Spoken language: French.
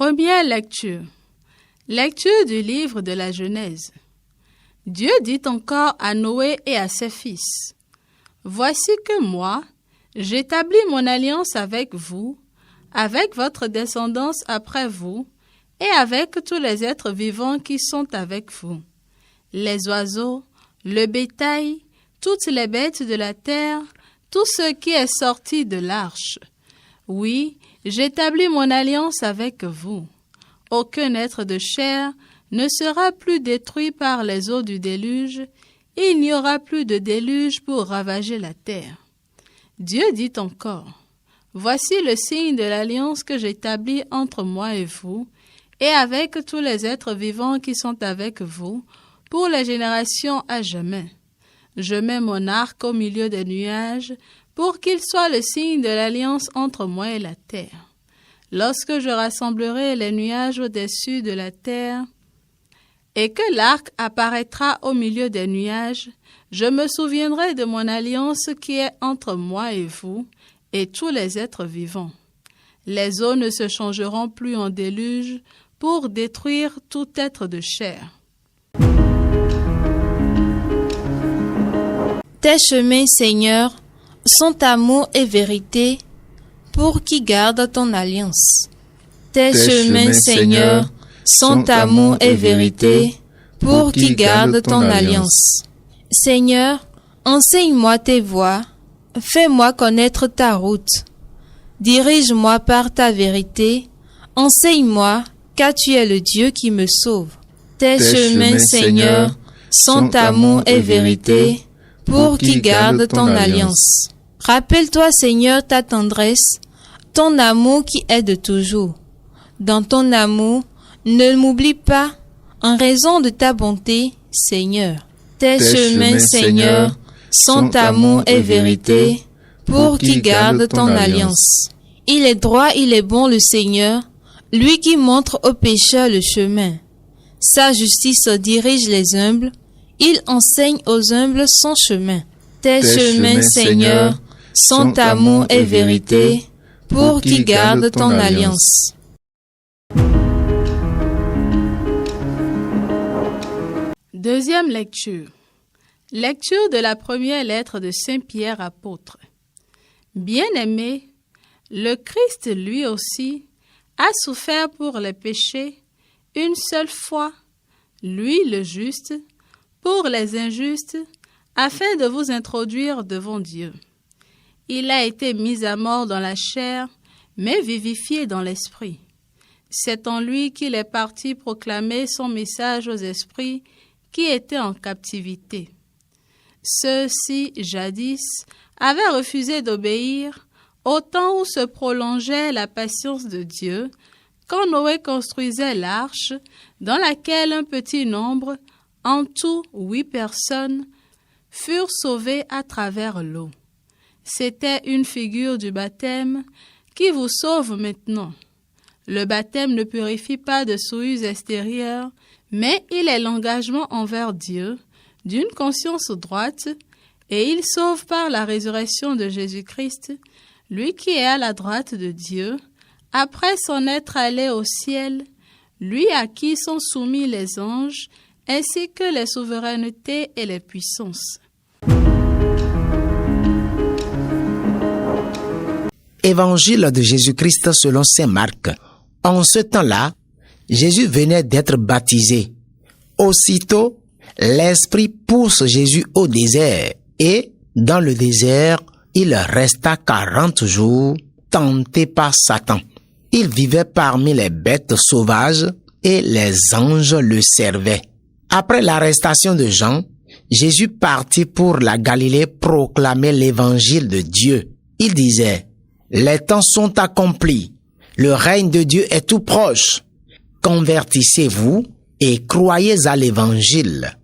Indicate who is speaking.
Speaker 1: Première lecture. Lecture du livre de la Genèse. Dieu dit encore à Noé et à ses fils, « Voici que moi, j'établis mon alliance avec vous, avec votre descendance après vous, et avec tous les êtres vivants qui sont avec vous, les oiseaux, le bétail, toutes les bêtes de la terre, tout ce qui est sorti de l'arche. Oui, j'établis mon alliance avec vous. Aucun être de chair ne sera plus détruit par les eaux du déluge, il n'y aura plus de déluge pour ravager la terre. » Dieu dit encore, « Voici le signe de l'alliance que j'établis entre moi et vous, et avec tous les êtres vivants qui sont avec vous, pour les générations à jamais. Je mets mon arc au milieu des nuages, pour qu'il soit le signe de l'alliance entre moi et la terre. Lorsque je rassemblerai les nuages au-dessus de la terre, et que l'arc apparaîtra au milieu des nuages, je me souviendrai de mon alliance qui est entre moi et vous, et tous les êtres vivants. Les eaux ne se changeront plus en déluge pour détruire tout être de chair. »
Speaker 2: Tes chemins, Seigneur, sont amour et vérité pour qui garde ton alliance. Tes chemins, Seigneur, sont amour et vérité pour qui garde ton alliance. Seigneur, enseigne-moi tes voies, fais-moi connaître ta route. Dirige-moi par ta vérité, enseigne-moi, car tu es le Dieu qui me sauve. Tes chemins, Seigneur, sont amour et vérité pour qui garde ton alliance. Rappelle-toi, Seigneur, ta tendresse, ton amour qui est de toujours. Dans ton amour, ne m'oublie pas, en raison de ta bonté, Seigneur. Tes chemins, Seigneur, sont amour et vérité pour qui garde ton alliance. Il est droit, il est bon le Seigneur, lui qui montre aux pécheurs le chemin. Sa justice dirige les humbles, il enseigne aux humbles son chemin. Tes chemins, Seigneur, sont amour et vérité pour qui garde ton alliance.
Speaker 1: Deuxième lecture. Lecture de la première lettre de Saint Pierre apôtre. Bien-aimé, le Christ lui aussi a souffert pour les péchés une seule fois, lui le juste, pour les injustes, afin de vous introduire devant Dieu. Il a été mis à mort dans la chair, mais vivifié dans l'esprit. C'est en lui qu'il est parti proclamer son message aux esprits qui étaient en captivité. Ceux-ci, jadis, avaient refusé d'obéir au temps où se prolongeait la patience de Dieu, quand Noé construisait l'arche, dans laquelle un petit nombre, en tout 8 personnes, furent sauvées à travers l'eau. C'était une figure du baptême qui vous sauve maintenant. Le baptême ne purifie pas de souillures extérieures, mais il est l'engagement envers Dieu d'une conscience droite, et il sauve par la résurrection de Jésus-Christ, lui qui est à la droite de Dieu, après s'en être allé au ciel, lui à qui sont soumis les anges, ainsi que les souverainetés et les puissances.
Speaker 3: Évangile de Jésus-Christ selon saint Marc. En ce temps-là, Jésus venait d'être baptisé. Aussitôt, l'Esprit pousse Jésus au désert et, dans le désert, il resta 40 jours, tenté par Satan. Il vivait parmi les bêtes sauvages et les anges le servaient. Après l'arrestation de Jean, Jésus partit pour la Galilée proclamer l'évangile de Dieu. Il disait, « Les temps sont accomplis, le règne de Dieu est tout proche. Convertissez-vous et croyez à l'évangile. »